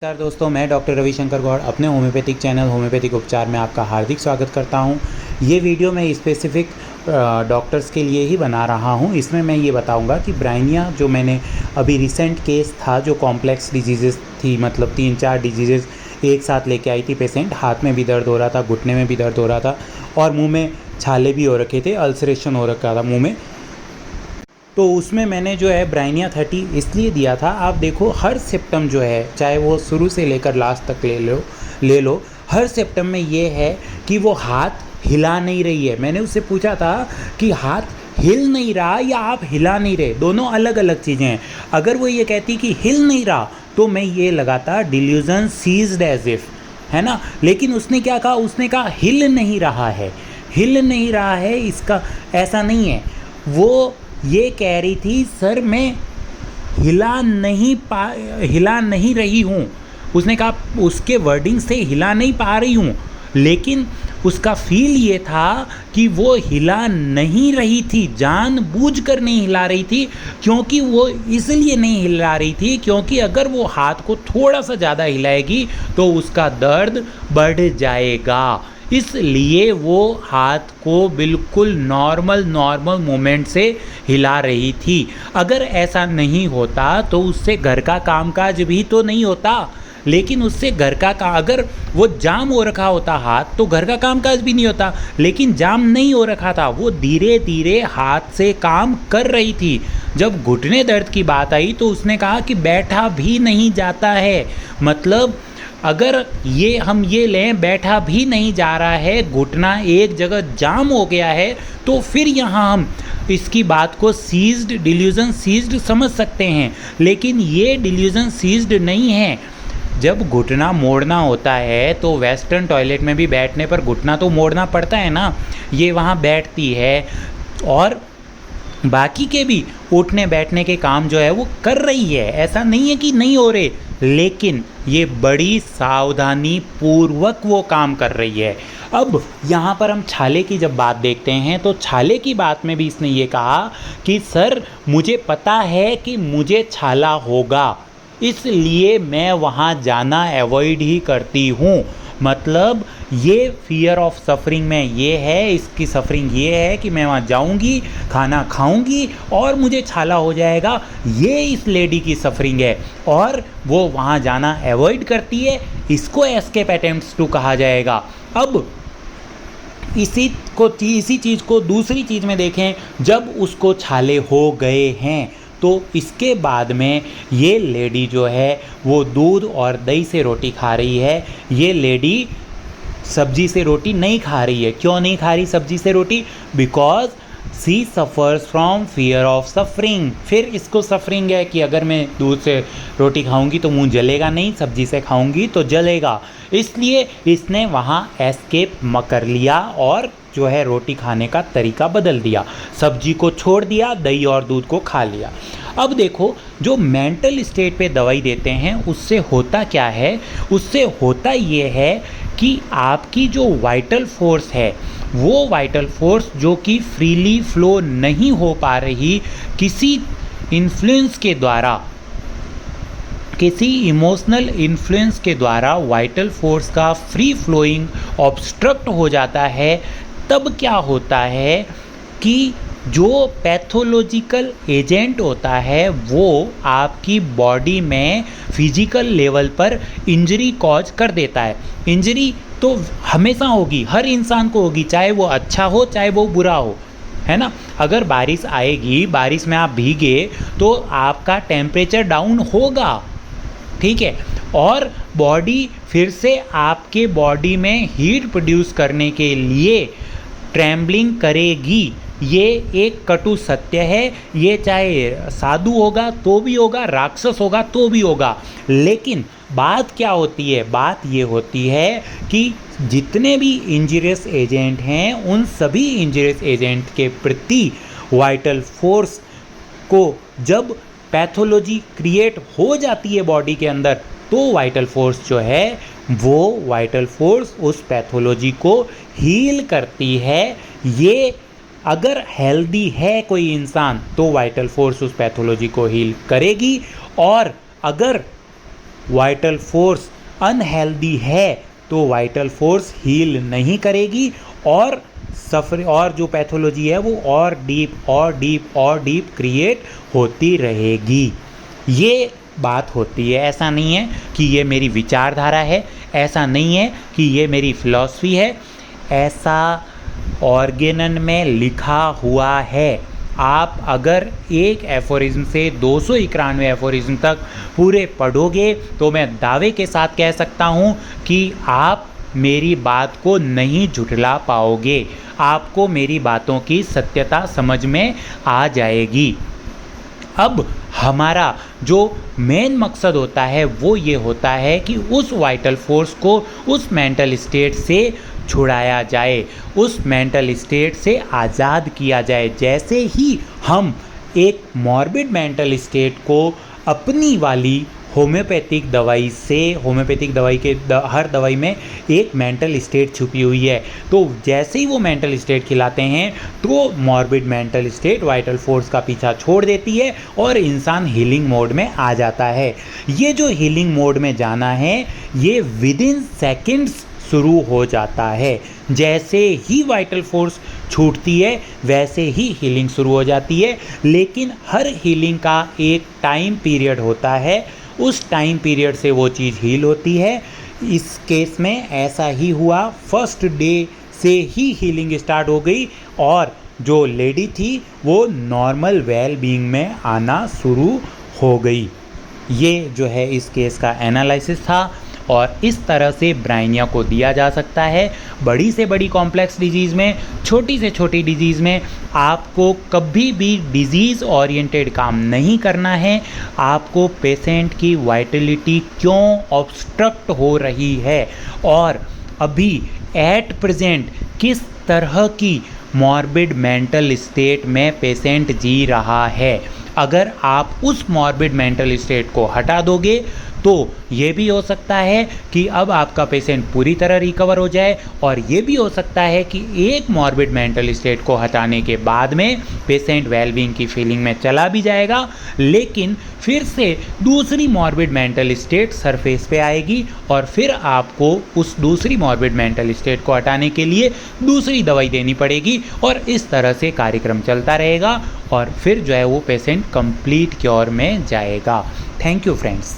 नमस्कार दोस्तों, मैं डॉक्टर रविशंकर गौड़ अपने होम्योपैथिक चैनल होम्योपैथिक उपचार में आपका हार्दिक स्वागत करता हूं। ये वीडियो मैं स्पेसिफिक डॉक्टर्स के लिए ही बना रहा हूं। इसमें मैं ये बताऊंगा कि ब्राइनिया जो मैंने अभी रिसेंट केस था, जो कॉम्प्लेक्स डिजीज़ेस थी, मतलब 3-4 डिजीज़ेस एक साथ लेके आई थी पेशेंट। हाथ में भी दर्द हो रहा था, घुटने में भी दर्द हो रहा था और मुँह में छाले भी हो रखे थे, अल्सरेशन हो रखा था मुँह में। तो उसमें मैंने जो है ब्राइनिया 30 इसलिए दिया था। आप देखो, हर सिम्टम जो है, चाहे वो शुरू से लेकर लास्ट तक ले लो, हर सिम्टम में ये है कि वो हाथ हिला नहीं रही है। मैंने उससे पूछा था कि हाथ हिल नहीं रहा या आप हिला नहीं रहे, दोनों अलग अलग चीज़ें हैं। अगर वो ये कहती कि हिल नहीं रहा तो मैं ये लगाता डिल्यूजन सीज्ड एज इफ, है ना। लेकिन उसने क्या कहा, उसने कहा हिल नहीं रहा है, हिल नहीं रहा है। इसका ऐसा नहीं है, वो ये कह रही थी सर मैं हिला नहीं रही हूँ। उसने कहा, उसके वर्डिंग से हिला नहीं पा रही हूँ, लेकिन उसका फील ये था कि वो हिला नहीं रही थी, जानबूझकर नहीं हिला रही थी। क्योंकि वो इसलिए नहीं हिला रही थी क्योंकि अगर वो हाथ को थोड़ा सा ज़्यादा हिलाएगी तो उसका दर्द बढ़ जाएगा। इसलिए वो हाथ को बिल्कुल नॉर्मल मूवमेंट से हिला रही थी। अगर ऐसा नहीं होता तो उससे घर का कामकाज भी तो नहीं होता। लेकिन उससे घर का अगर वो जाम हो रखा होता हाथ, तो घर का कामकाज भी नहीं होता। लेकिन जाम नहीं हो रखा था, वो धीरे धीरे हाथ से काम कर रही थी। जब घुटने दर्द की बात आई तो उसने कहा कि बैठा भी नहीं जाता है। मतलब अगर हम ये लें, बैठा भी नहीं जा रहा है, घुटना एक जगह जाम हो गया है, तो फिर यहाँ हम इसकी बात को सीज्ड, डिल्यूजन सीज्ड समझ सकते हैं। लेकिन ये डिल्यूजन सीज्ड नहीं है। जब घुटना मोड़ना होता है तो वेस्टर्न टॉयलेट में भी बैठने पर घुटना तो मोड़ना पड़ता है ना। ये वहाँ बैठती है और बाकी के भी उठने बैठने के काम जो है वो कर रही है। ऐसा नहीं है कि नहीं हो रहे, लेकिन ये बड़ी सावधानी पूर्वक वो काम कर रही है। अब यहाँ पर हम छाले की जब बात देखते हैं तो छाले की बात में भी इसने ये कहा कि सर मुझे पता है कि मुझे छाला होगा, इसलिए मैं वहाँ जाना अवॉइड ही करती हूँ। मतलब ये फियर ऑफ सफरिंग में ये है, इसकी सफरिंग ये है कि मैं वहाँ जाऊँगी, खाना खाऊँगी और मुझे छाला हो जाएगा। ये इस लेडी की सफरिंग है और वो वहाँ जाना अवॉइड करती है। इसको एस्केप अटेम्प्ट्स टू कहा जाएगा। अब इसी चीज़ को दूसरी चीज़ में देखें, जब उसको छाले हो गए हैं तो इसके बाद में ये लेडी जो है वो दूध और दही से रोटी खा रही है। ये लेडी सब्जी से रोटी नहीं खा रही है। क्यों नहीं खा रही सब्जी से रोटी? Because she suffers from fear of suffering. फिर इसको सफरिंग है कि अगर मैं दूध से रोटी खाऊंगी तो मुंह जलेगा नहीं, सब्जी से खाऊंगी तो जलेगा। इसलिए इसने वहाँ एस्केप कर लिया और जो है रोटी खाने का तरीका बदल दिया, सब्जी को छोड़ दिया, दही और दूध को खा लिया। अब देखो, जो मेंटल स्टेट पे दवाई देते हैं उससे होता क्या है? उससे होता ये है कि आपकी जो वाइटल फोर्स है, वो वाइटल फोर्स जो कि फ्रीली फ्लो नहीं हो पा रही, किसी इन्फ्लुएंस के द्वारा, किसी इमोशनल इन्फ्लुएंस के द्वारा वाइटल फोर्स का फ्री फ्लोइंग ऑब्स्ट्रक्ट हो जाता है। तब क्या होता है कि जो पैथोलॉजिकल एजेंट होता है वो आपकी बॉडी में फिजिकल लेवल पर इंजरी कॉज कर देता है। इंजरी तो हमेशा होगी, हर इंसान को होगी, चाहे वो अच्छा हो चाहे वो बुरा हो, है ना। अगर बारिश आएगी, बारिश में आप भीगे तो आपका टेम्परेचर डाउन होगा, ठीक है, और बॉडी फिर से आपके बॉडी में हीट प्रोड्यूस करने के लिए ट्रैम्बलिंग करेगी। ये एक कटु सत्य है। ये चाहे साधु होगा तो भी होगा, राक्षस होगा तो भी होगा। लेकिन बात क्या होती है? बात ये होती है कि जितने भी इंजरियस एजेंट हैं उन सभी इंजरियस एजेंट के प्रति वाइटल फोर्स को जब पैथोलॉजी क्रिएट हो जाती है बॉडी के अंदर, तो वाइटल फोर्स जो है वो वाइटल फोर्स उस पैथोलॉजी को हील करती है। ये अगर हेल्दी है कोई इंसान तो वाइटल फोर्स उस पैथोलॉजी को हील करेगी, और अगर वाइटल फोर्स अनहेल्दी है तो वाइटल फोर्स हील नहीं करेगी और सफर और जो पैथोलॉजी है वो और डीप और डीप और डीप क्रिएट होती रहेगी। ये बात होती है। ऐसा नहीं है कि ये मेरी विचारधारा है, ऐसा नहीं है कि ये मेरी फिलॉसफी है, ऐसा ऑर्गेनन में लिखा हुआ है। आप अगर एक एफोरिज्म से 291 एफोरिज्म तक पूरे पढ़ोगे तो मैं दावे के साथ कह सकता हूँ कि आप मेरी बात को नहीं झुठला पाओगे, आपको मेरी बातों की सत्यता समझ में आ जाएगी। अब हमारा जो मेन मकसद होता है वो ये होता है कि उस वाइटल फोर्स को उस मेंटल स्टेट से छुड़ाया जाए, उस मेंटल स्टेट से आज़ाद किया जाए। जैसे ही हम एक मॉर्बिड मेंटल स्टेट को अपनी वाली होम्योपैथिक दवाई से, होम्योपैथिक दवाई के हर दवाई में एक मेंटल स्टेट छुपी हुई है, तो जैसे ही वो मेंटल स्टेट खिलाते हैं तो morbid mental state vital force का पीछा छोड़ देती है और इंसान हीलिंग मोड में आ जाता है। ये जो हीलिंग मोड में जाना है ये विद इन सेकेंड्स शुरू हो जाता है। जैसे ही वाइटल फोर्स छूटती है वैसे ही हीलिंग शुरू हो जाती है, लेकिन हर हीलिंग का एक टाइम पीरियड होता है, उस टाइम पीरियड से वो चीज़ हील होती है। इस केस में ऐसा ही हुआ, फर्स्ट डे से ही हीलिंग स्टार्ट हो गई और जो लेडी थी वो नॉर्मल वेल बीइंग में आना शुरू हो गई। ये जो है इस केस का एनालिसिस था और इस तरह से ब्राइनिया को दिया जा सकता है। बड़ी से बड़ी कॉम्प्लेक्स डिजीज़ में, छोटी से छोटी डिजीज़ में आपको कभी भी डिजीज़ ओरिएंटेड काम नहीं करना है। आपको पेशेंट की वाइटलिटी क्यों ऑब्स्ट्रक्ट हो रही है और अभी एट प्रेजेंट किस तरह की मॉर्बिड मेंटल स्टेट में पेशेंट जी रहा है, अगर आप उस मॉर्बिड मेंटल स्टेट को हटा दोगे तो ये भी हो सकता है कि अब आपका पेशेंट पूरी तरह रिकवर हो जाए और ये भी हो सकता है कि एक मॉर्बिड मेंटल स्टेट को हटाने के बाद में पेशेंट वेलबींग की फीलिंग में चला भी जाएगा, लेकिन फिर से दूसरी मॉर्बिड मेंटल स्टेट सरफेस पे आएगी और फिर आपको उस दूसरी मॉर्बिड मेंटल स्टेट को हटाने के लिए दूसरी दवाई देनी पड़ेगी और इस तरह से कार्यक्रम चलता रहेगा और फिर जो है वो पेशेंट कंप्लीट क्योर में जाएगा। Thank you friends.